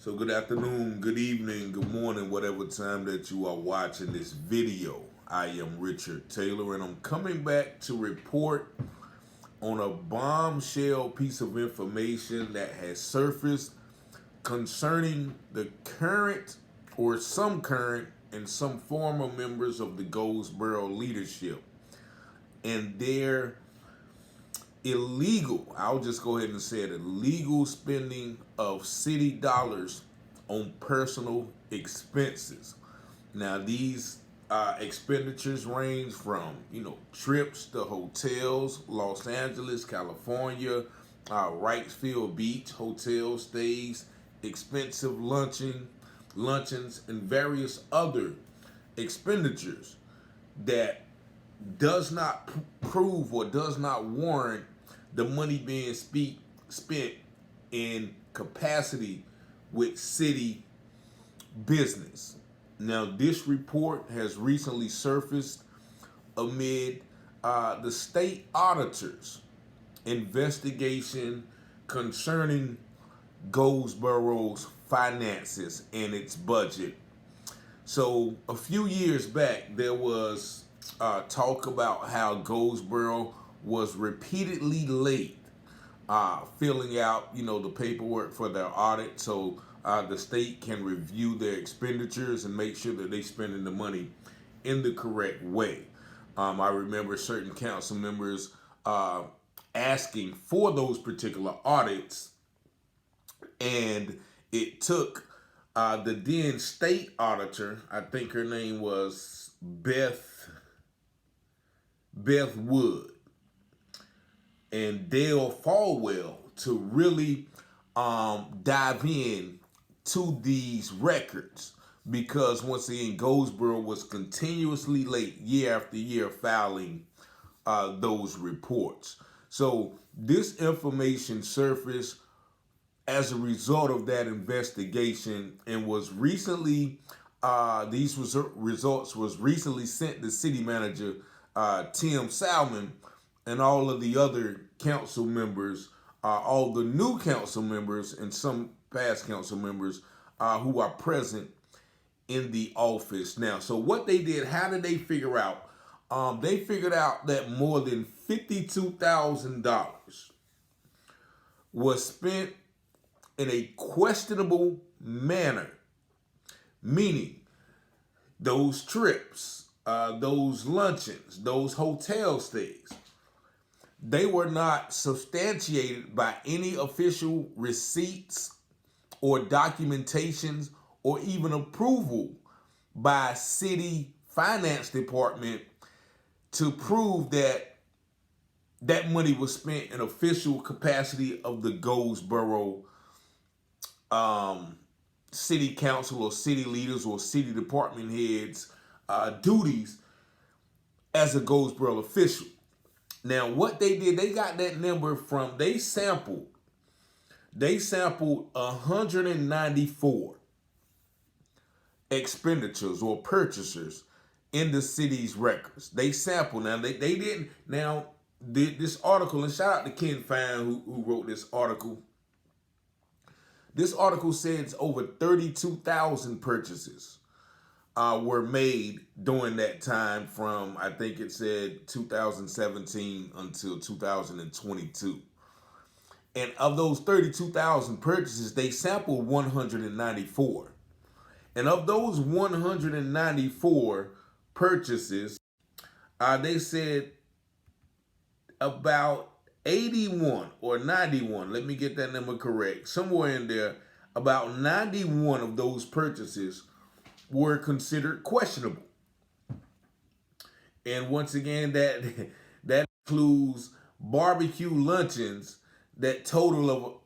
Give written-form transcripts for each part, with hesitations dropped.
So good afternoon, good evening, good morning, whatever time that you are watching this video. I am Richard Taylor and I'm coming back to report on a bombshell piece of information that has surfaced concerning the current or some current and some former members of the Goldsboro leadership and their illegal, I'll just go ahead and say it, illegal spending of city dollars on personal expenses. Now, these expenditures range from, trips to hotels, Los Angeles, California, Wrightsville Beach, hotel stays, expensive luncheons, and various other expenditures that does not prove or does not warrant the money being spent in capacity with city business. Now, this report has recently surfaced amid the state auditor's investigation concerning Goldsboro's finances and its budget. So, a few years back, there was talk about how Goldsboro was repeatedly late filling out, the paperwork for their audit, so the state can review their expenditures and make sure that they're spending the money in the correct way. I remember certain council members asking for those particular audits, and it took the then state auditor, I think her name was Beth Wood, and Dale Falwell to really dive in to these records, because once again, Goldsboro was continuously late year after year filing those reports. So this information surfaced as a result of that investigation and was recently, these results was recently sent to city manager Tim Salmon and all of the other council members, all the new council members and some past council members who are present in the office now. So what they did, how did they figure out? They figured out that more than $52,000 was spent in a questionable manner, meaning those trips, those luncheons, those hotel stays, they were not substantiated by any official receipts or documentations or even approval by city finance department to prove that that money was spent in official capacity of the Goldsboro city council or city leaders or city department heads duties as a Goldsboro official. Now, what they did, they got that number from, they sampled 194 expenditures or purchasers in the city's records. They sampled. Now, they didn't, now, this article, and shout out to Ken Fine who wrote this article. This article says over 32,000 purchases were made during that time from, I think it said 2017 until 2022. And of those 32,000 purchases, they sampled 194. And of those 194 purchases, they said about 81 or 91, let me get that number correct, somewhere in there, about 91 of those purchases were considered questionable. And once again, that includes barbecue luncheons that total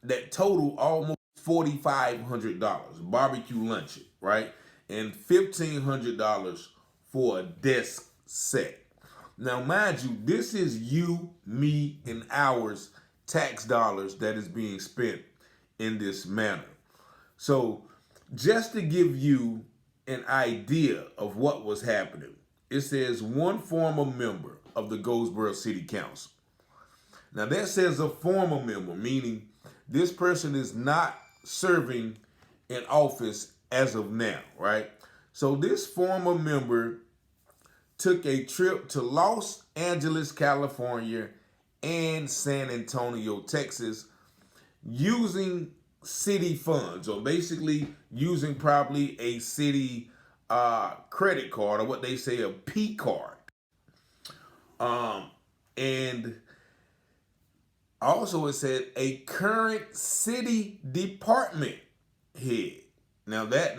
that total almost $4,500 barbecue luncheon, right? And $1,500 for a desk set. Now, mind you, this is you, me, and ours tax dollars that is being spent in this manner. So just to give you an idea of what was happening, it says one former member of the Goldsboro City Council. Now that says a former member, meaning this person is not serving in office as of now, right? So this former member took a trip to Los Angeles, California, and San Antonio, Texas, using city funds, or basically using probably a city credit card, or what they say a P card. And also it said a current city department head. Now that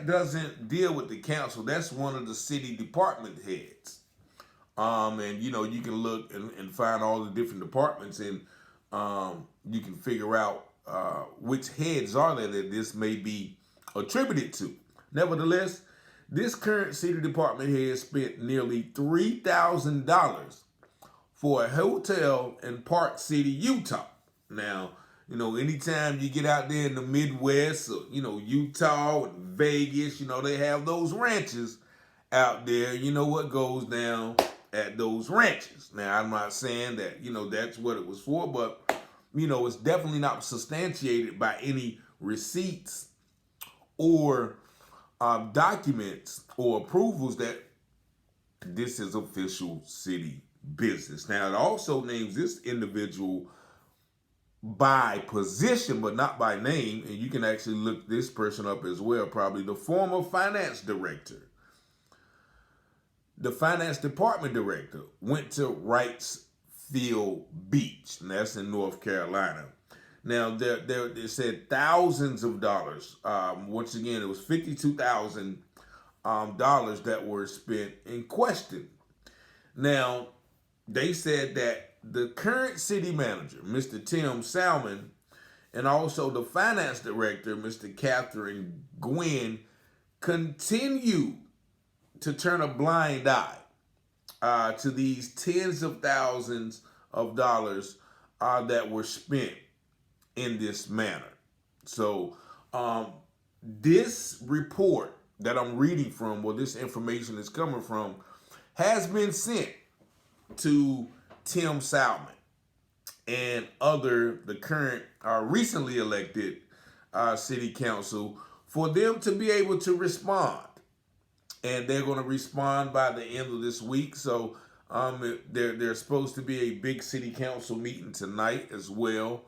doesn't deal with the council. That's one of the city department heads. And you can look and find all the different departments, and you can figure out which heads are there that this may be attributed to. Nevertheless, this current city department head spent nearly $3,000 for a hotel in Park City, Utah. Now, anytime you get out there in the Midwest, Utah and Vegas, they have those ranches out there. You know what goes down at those ranches. Now, I'm not saying that, that's what it was for, but, it's definitely not substantiated by any receipts or documents or approvals that this is official city business. Now, it also names this individual by position, but not by name. And you can actually look this person up as well, probably the former finance director. The finance department director went to Wrightsville Beach, and that's in North Carolina. Now, they said thousands of dollars. Once again, it was $52,000 that were spent in question. Now, they said that the current city manager, Mr. Tim Salmon, and also the finance director, Mr. Catherine Gwynn, continue to turn a blind eye to these tens of thousands of dollars that were spent in this manner. So this report that I'm reading from, where this information is coming from, has been sent to Tim Salmon and the current recently elected city council, for them to be able to respond. And they're going to respond by the end of this week. So there's supposed to be a big city council meeting tonight as well,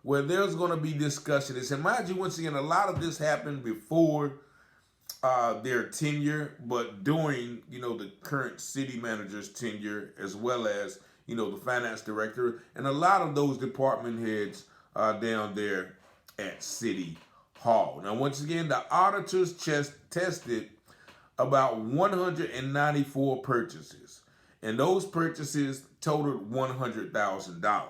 where there's going to be discussion. And mind you, once again, a lot of this happened before their tenure, but during, the current city manager's tenure, as well as, the finance director, and a lot of those department heads down there at City Hall. Now, once again, the auditors tested about 194 purchases, and those purchases totaled $100,000.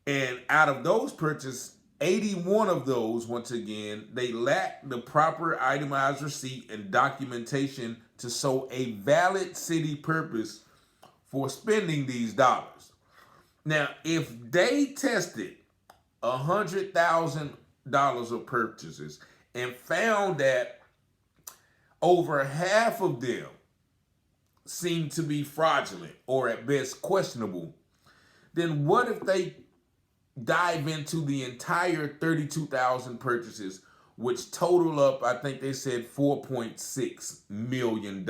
And out of those purchases, 81 of those, once again, they lack the proper itemized receipt and documentation to show a valid city purpose for spending these dollars. Now, if they tested $100,000 of purchases and found that over half of them seem to be fraudulent or at best questionable, then what if they dive into the entire 32,000 purchases, which total up, I think they said, $4.6 million.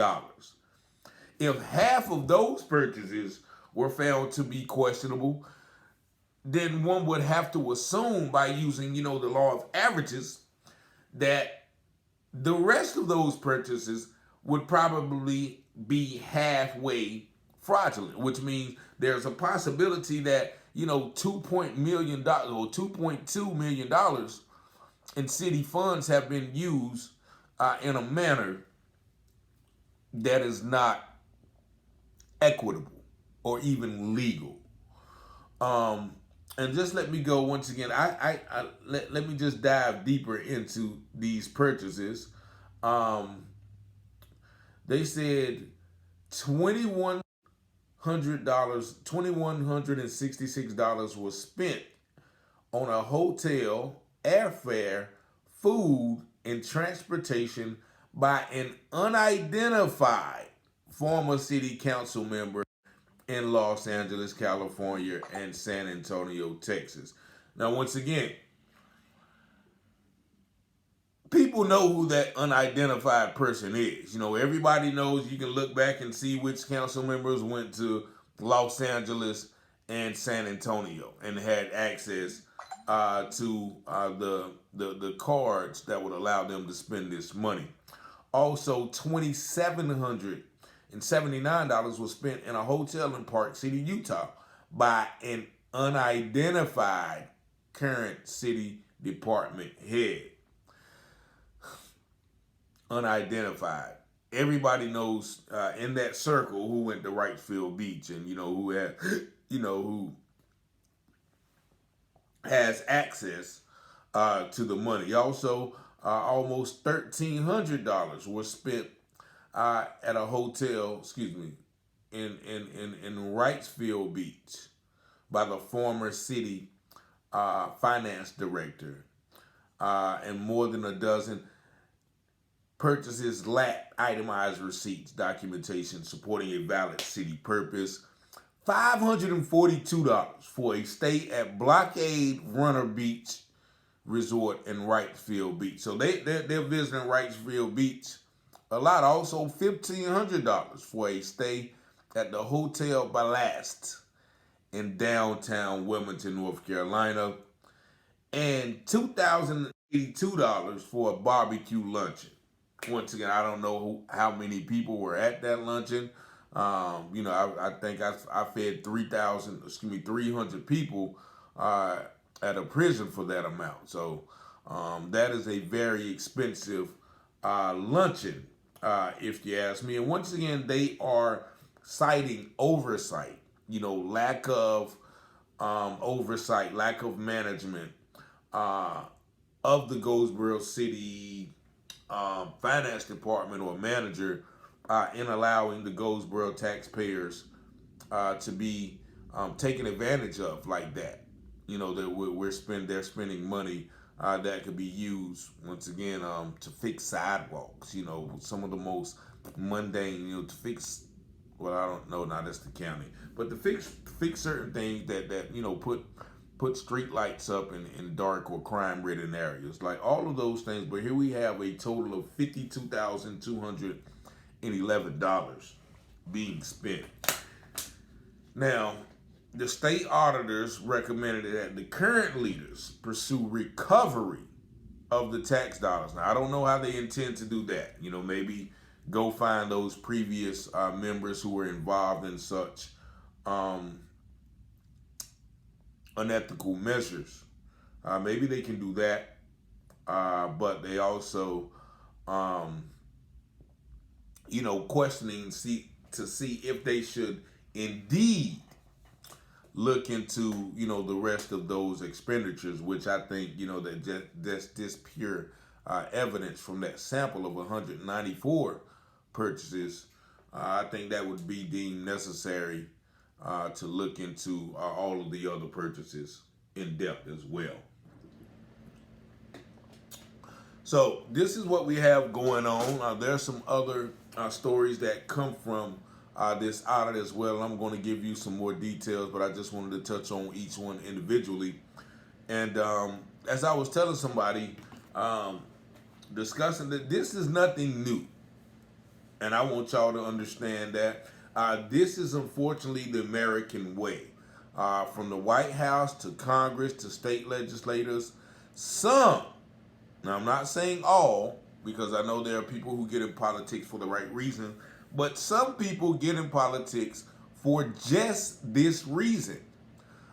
If half of those purchases were found to be questionable, then one would have to assume, by using, the law of averages, that the rest of those purchases would probably be halfway fraudulent, which means there's a possibility that, $2.2 million in city funds have been used in a manner that is not equitable or even legal. And just let me go once again. Let me just dive deeper into these purchases. They said $2,166 was spent on a hotel, airfare, food, and transportation by an unidentified former city council member in Los Angeles, California, and San Antonio, Texas. Now, once again, people know who that unidentified person is. You know, everybody knows. You can look back and see which council members went to Los Angeles and San Antonio and had access to the cards that would allow them to spend this money. Also, $2,779 was spent in a hotel in Park City, Utah, by an unidentified current city department head. Unidentified. Everybody knows in that circle who went to Wrightsville Beach, and who had, who has access to the money. Also, almost $1,300 was spent at a hotel. Excuse me, in Wrightsville Beach by the former city finance director, and more than a dozen purchases lacked itemized receipts, documentation supporting a valid city purpose. $542 for a stay at Blockade Runner Beach Resort in Wrightsville Beach. So they're visiting Wrightsville Beach a lot. Also, $1,500 for a stay at the Hotel Ballast in downtown Wilmington, North Carolina, and $2,082 for a barbecue luncheon. Once again, I don't know how many people were at that luncheon. I think I fed 300 people at a prison for that amount. So that is a very expensive luncheon, if you ask me. And once again, they are citing oversight. Lack of oversight, lack of management of the Goldsboro City finance department or manager in allowing the Goldsboro taxpayers to be taken advantage of like that. That they're spending money that could be used once again to fix sidewalks. Some of the most mundane. To fix. Well, I don't know. Now that's the county, but to fix certain things that put street lights up in dark or crime-ridden areas, like all of those things. But here we have a total of $52,211 being spent. Now, the state auditors recommended that the current leaders pursue recovery of the tax dollars. Now, I don't know how they intend to do that. Maybe go find those previous members who were involved in such unethical measures. Maybe they can do that, but they also, questioning to see if they should indeed look into the rest of those expenditures, which I think that's just pure evidence from that sample of 194 purchases. I think that would be deemed necessary to look into all of the other purchases in depth as well. So this is what we have going on. There's some other stories that come from this audit as well. I'm going to give you some more details, but I just wanted to touch on each one individually. And as I was telling somebody, discussing that this is nothing new. And I want y'all to understand that this is unfortunately the American way. From the White House to Congress to state legislators, some, now I'm not saying all, because I know there are people who get in politics for the right reason, but some people get in politics for just this reason,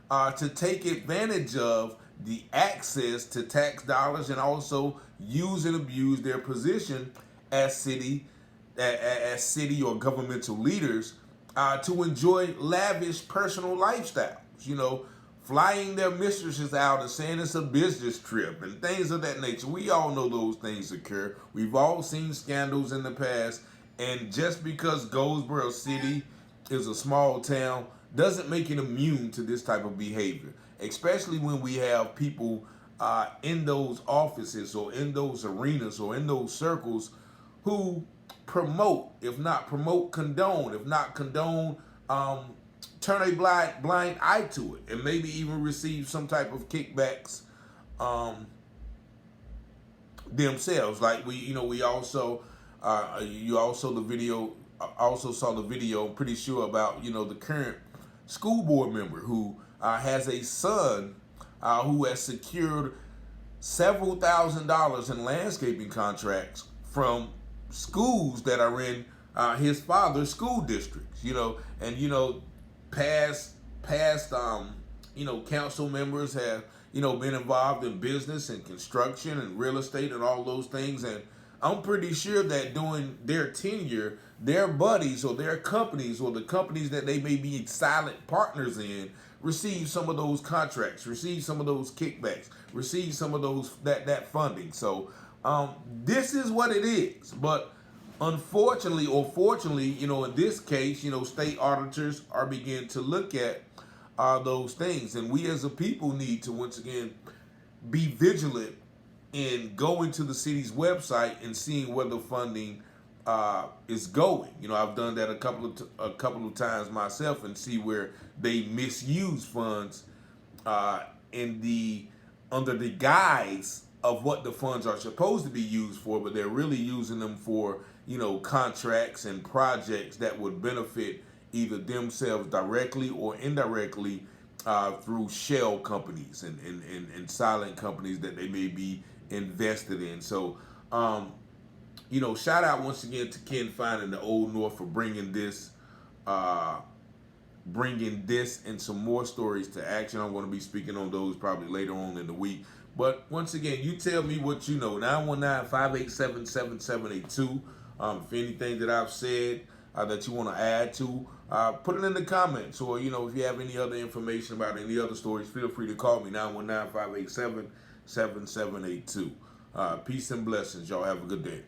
to take advantage of the access to tax dollars and also use and abuse their position as city or governmental leaders to enjoy lavish personal lifestyles. Flying their mistresses out and saying it's a business trip and things of that nature. We all know those things occur. We've all seen scandals in the past, and just because Goldsboro City is a small town doesn't make it immune to this type of behavior, especially when we have people in those offices or in those arenas or in those circles who promote, if not condone turn a blind eye to it and maybe even receive some type of kickbacks themselves. Like we also you also the video also saw the video. I'm pretty sure about the current school board member who has a son who has secured several $1,000s in landscaping contracts from schools that are in his father's school districts. And past council members have been involved in business and construction and real estate and all those things. And I'm pretty sure that during their tenure, their buddies or their companies or the companies that they may be silent partners in receive some of those contracts, receive some of those kickbacks, receive some of those that funding. So this is what it is. But unfortunately or fortunately, in this case, state auditors are beginning to look at those things, and we as a people need to once again be vigilant in going to the city's website and seeing where the funding is going. I've done that a couple of times myself and see where they misuse funds in the under the guise of what the funds are supposed to be used for, but they're really using them for contracts and projects that would benefit either themselves directly or indirectly through shell companies and silent companies that they may be invested in. So, shout out once again to Ken Fine and the Old North for bringing this and some more stories to action. I'm going to be speaking on those probably later on in the week. But once again, you tell me what you know. 919-587-7782. If anything that I've said that you want to add to, put it in the comments. Or, if you have any other information about any other stories, feel free to call me, 919-587-7782. Peace and blessings. Y'all have a good day.